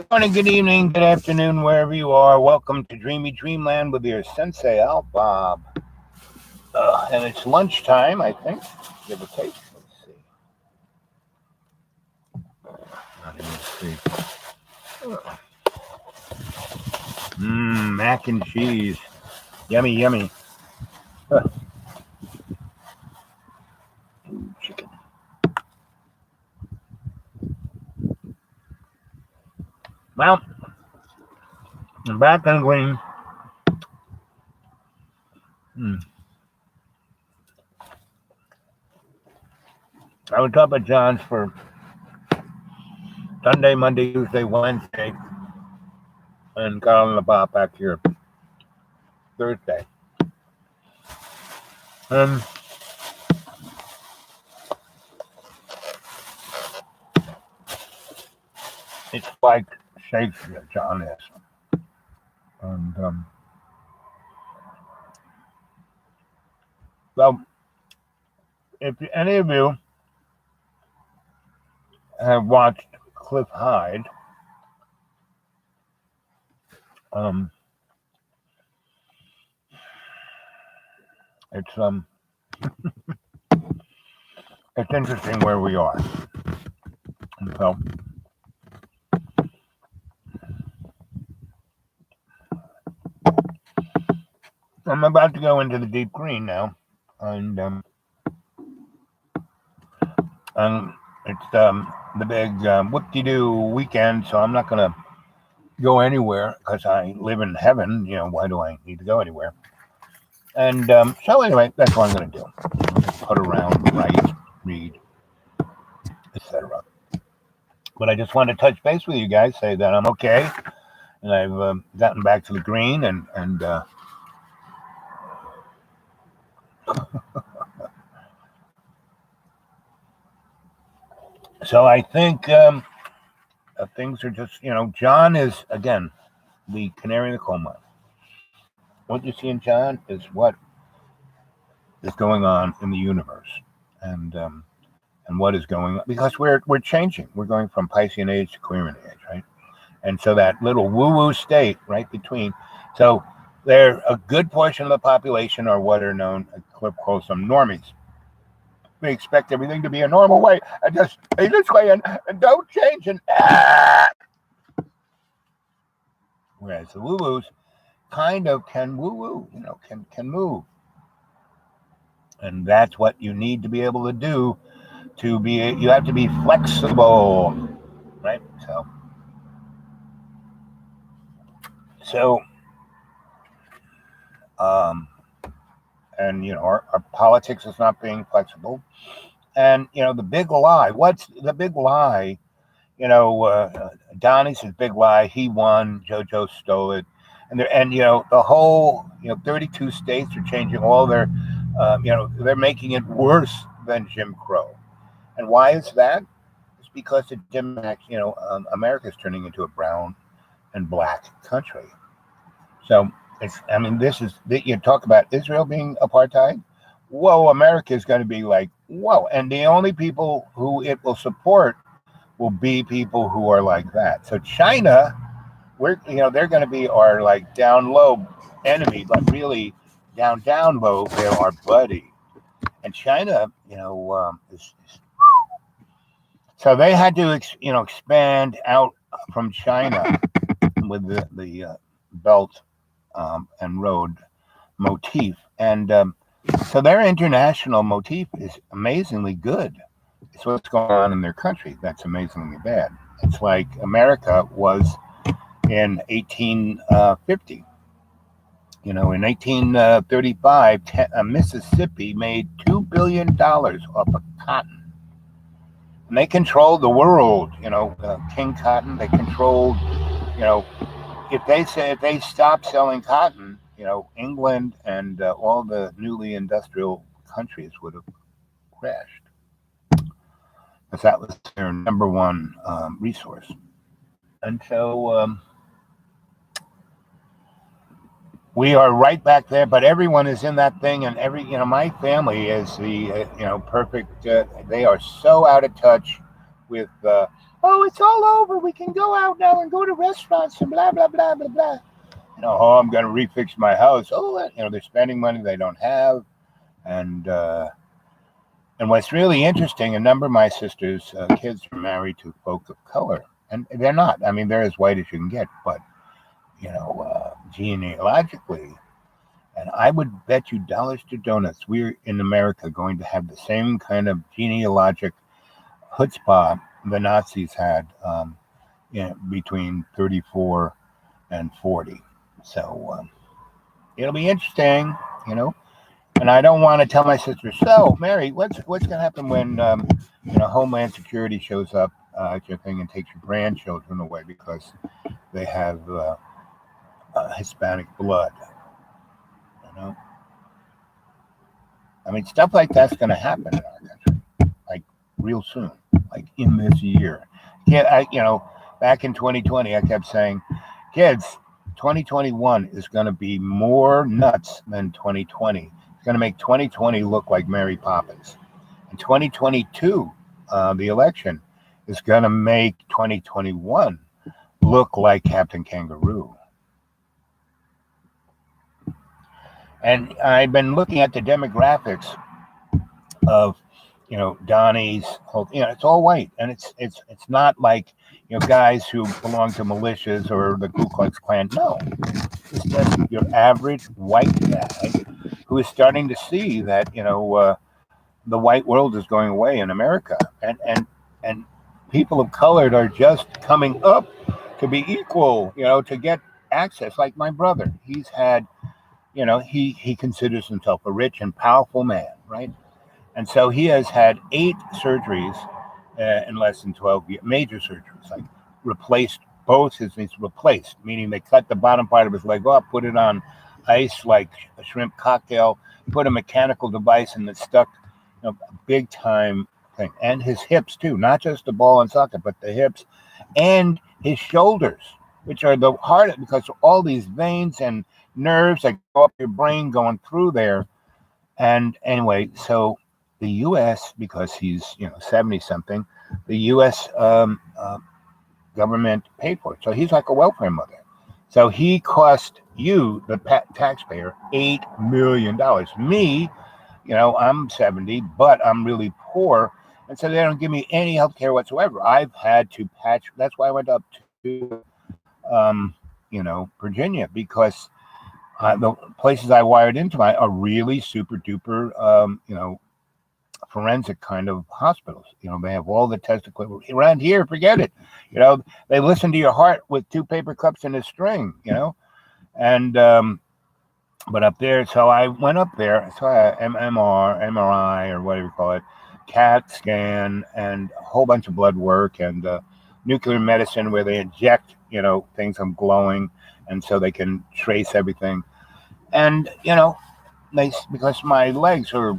Good morning, good evening, good afternoon, wherever you are. Welcome to Dreamy Dreamland with your Sensei Al Bob. And it's lunchtime, I think, give or take. Let's see. Mac and cheese. Yummy, yummy. Chicken. Well, I'm back on green. I was up at John's for Sunday, Monday, Tuesday, Wednesday, and got on the bop back here Thursday. It's like Shakespeare, John is. And well, if any of you have watched Cliff Hyde, it's it's interesting where we are. And so I'm about to go into the deep green now, and it's the big whoop-de-doo weekend, so I'm not going to go anywhere because I live in heaven. Why do I need to go anywhere? And so anyway, that's what I'm going to do. Put around, write, read, etc. But I just wanted to touch base with you guys, say that I'm okay, and I've gotten back to the green, and so I think things are just, John is, again, the canary in the coal mine. What you see in John is what is going on in the universe, and what is going on, because we're changing. We're going from Piscean age to Aquarian age, right? And so that little woo-woo state right between, so there a good portion of the population are what are known, quote, some normies. We expect everything to be a normal way, and just be this way, and don't change, and whereas the woo-woos kind of can woo-woo, can move. And that's what you need to be able to do. You have to be flexible, right? So and our politics is not being flexible. And the big lie. What's the big lie? Donnie's his big lie. He won. JoJo stole it, and the whole 32 states are changing all their. They're making it worse than Jim Crow. And why is that? It's because the America is turning into a brown and black country. So this is, you talk about Israel being apartheid. Whoa, America is going to be like, whoa. And the only people who it will support will be people who are like that. So China, they're going to be our like down low enemy, but really down low, they're our buddy. And China, so they had to, expand out from China with the Belt and Road motif. And so their international motif is amazingly good. It's what's going on in their country that's amazingly bad. It's like America was in 1850. In 1835, Mississippi made $2 billion off of cotton. And they controlled the world, King Cotton. They controlled, if they stopped selling cotton, England and all the newly industrial countries would have crashed, because that was their number one resource. And so we are right back there, but everyone is in that thing, and my family is the perfect. They are so out of touch with Oh, it's all over. We can go out now and go to restaurants and blah blah blah blah blah. Oh, I'm going to refix my house. Oh, they're spending money they don't have, and what's really interesting, a number of my sister's kids are married to folk of color, and they're not. I mean, they're as white as you can get, but genealogically, and I would bet you dollars to donuts, we're in America going to have the same kind of genealogic chutzpah the Nazis had between 34 and 40. So it'll be interesting, you know. And I don't want to tell my sister, so Mary, what's going to happen when Homeland Security shows up at your thing and takes your grandchildren away because they have Hispanic blood? You know, I mean, stuff like that's going to happen in our country, like real soon, like in this year. Back in 2020, I kept saying, kids, 2021 is going to be more nuts than 2020. It's going to make 2020 look like Mary Poppins. And 2022, the election, is going to make 2021 look like Captain Kangaroo. And I've been looking at the demographics of Donnie's whole, it's all white, and it's not like guys who belong to militias or the Ku Klux Klan. No, it's just your average white guy who is starting to see that the white world is going away in America, and people of color are just coming up to be equal, to get access. Like my brother, he's had, he considers himself a rich and powerful man, right? And so he has had 8 surgeries in less than 12 years, major surgeries, like replaced both his knees, replaced, meaning they cut the bottom part of his leg off, put it on ice like a shrimp cocktail, put a mechanical device and it stuck, big time thing. And his hips too, not just the ball and socket, but the hips and his shoulders, which are the hardest because all these veins and nerves that go up your brain going through there. And anyway, so the U.S., because he's 70 something, the U.S. Government paid for it. So he's like a welfare mother. So he cost you, the taxpayer, $8 million. Me, I'm 70, but I'm really poor, and so they don't give me any health care whatsoever. I've had to patch. That's why I went up to, Virginia, because the places I wired into are really super duper, forensic kind of hospitals. They have all the test equipment. Around here, forget it. They listen to your heart with 2 paper cups and a string. And but up there, so I went up there. So I MRI, or whatever you call it, CAT scan, and a whole bunch of blood work, and nuclear medicine where they inject things. I'm glowing, and so they can trace everything. And because my legs are,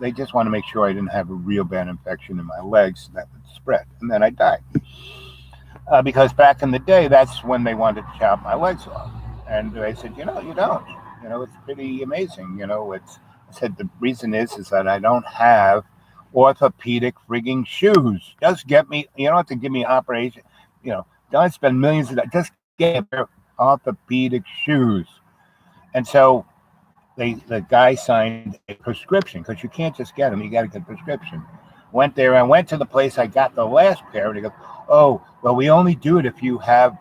they just want to make sure I didn't have a real bad infection in my legs that would spread, and then I died. Because back in the day, that's when they wanted to chop my legs off, and they said, you don't. It's pretty amazing. I said the reason is that I don't have orthopedic frigging shoes. Just get me. You don't have to give me an operation. Don't spend millions of dollars. Just get a pair of orthopedic shoes. And so the guy signed a prescription, because you can't just get them. You got to get a prescription. Went there. I went to the place I got the last pair, and he goes, "Oh, well, we only do it if you have,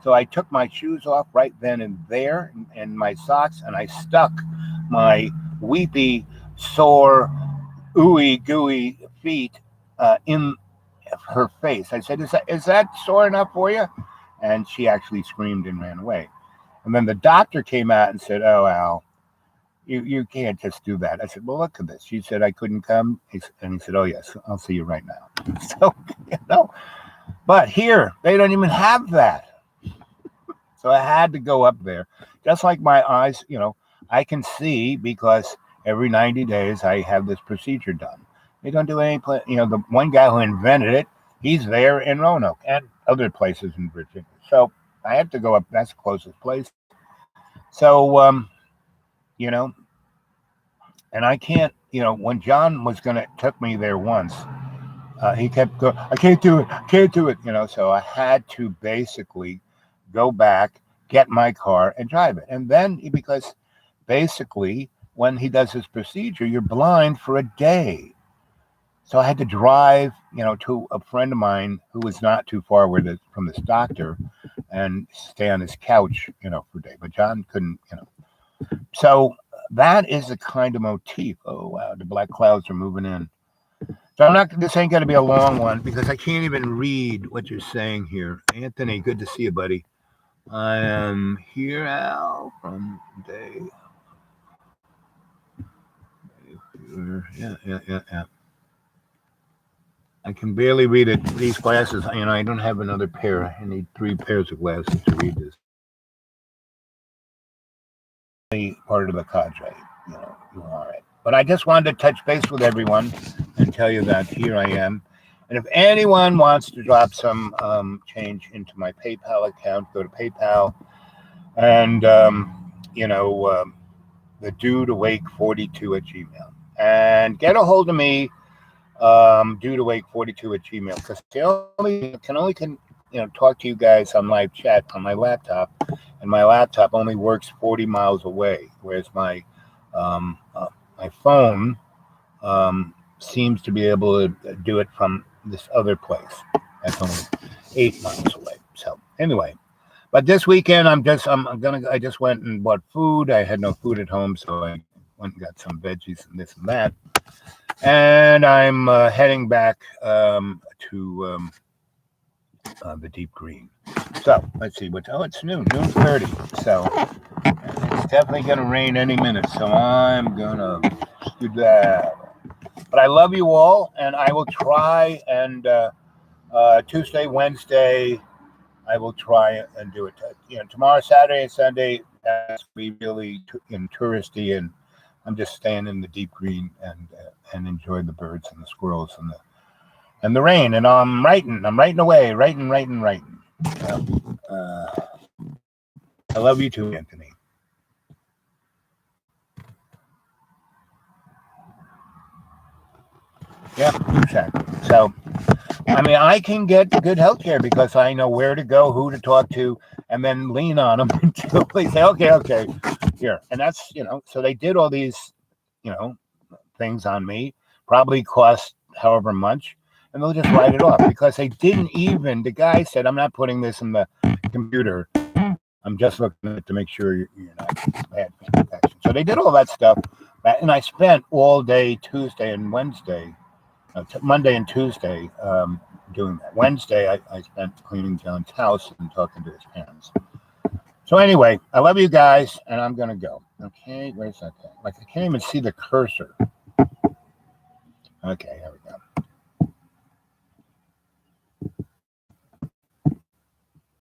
So I took my shoes off right then and there, and my socks, and I stuck my weepy, sore, ooey gooey feet in her face. I said, "Is that sore enough for you?" And she actually screamed and ran away. And then the doctor came out and said, "Oh, Al, you can't just do that." I said, "Well, look at this." She said I couldn't come, and he said, "Oh yes, I'll see you right now." So but here they don't even have that. So I had to go up there. Just like my eyes, I can see because every 90 days I have this procedure done. They don't do any the one guy who invented it, he's there in Roanoke and other places in Virginia. So I have to go up. That's the closest place. So and I can't, when John was took me there once, He kept going, I can't do it, I can't do it, So I had to basically go back, get my car, and drive it. And then, because basically, when he does his procedure, you're blind for a day. So I had to drive, to a friend of mine who was not too far from this doctor and stay on his couch, for a day. But John couldn't, So that is the kind of motif. Oh, wow, the black clouds are moving in. So this ain't going to be a long one because I can't even read what you're saying here. Anthony, good to see you, buddy. I am here, Al, from day. Yeah. I can barely read it. These glasses, I don't have another pair. I need 3 pairs of glasses to read this. Part of the cadre, all right. But I just wanted to touch base with everyone and tell you that here I am. And if anyone wants to drop some change into my PayPal account, go to PayPal and, the dude awake 42 at Gmail. And get a hold of me, dude awake 42 at Gmail, because I can only talk to you guys on live chat on my laptop, and my laptop only works 40 miles away, whereas my phone seems to be able to do it from this other place that's only 8 miles away. So anyway, but this weekend I just went and bought food. I had no food at home, so I went and got some veggies and this and that, and I'm heading back to the deep green. So let's see it's noon 30. So it's definitely going to rain any minute. So I'm going to do that. But I love you all, and I will try. And Tuesday, Wednesday, I will try and do it. Tomorrow, Saturday, and Sunday, that's be really touristy, and I'm just staying in the deep green and enjoy the birds and the squirrels and the rain. And I'm writing away, writing. I love you too, Anthony. Yeah, exactly. So, I can get good health care because I know where to go, who to talk to, and then lean on them until they say, okay, here. And that's, so they did all these, things on me, probably cost however much, and they'll just write it off because they didn't even, the guy said, I'm not putting this in the computer. I'm just looking at it to make sure you're not bad infection. So they did all that stuff, and I spent all day Tuesday and Wednesday, Monday and Tuesday, doing that. Wednesday, I spent cleaning John's house and talking to his parents. So anyway, I love you guys, and I'm going to go. Okay, where's that thing? I can't even see the cursor. Okay, here we go.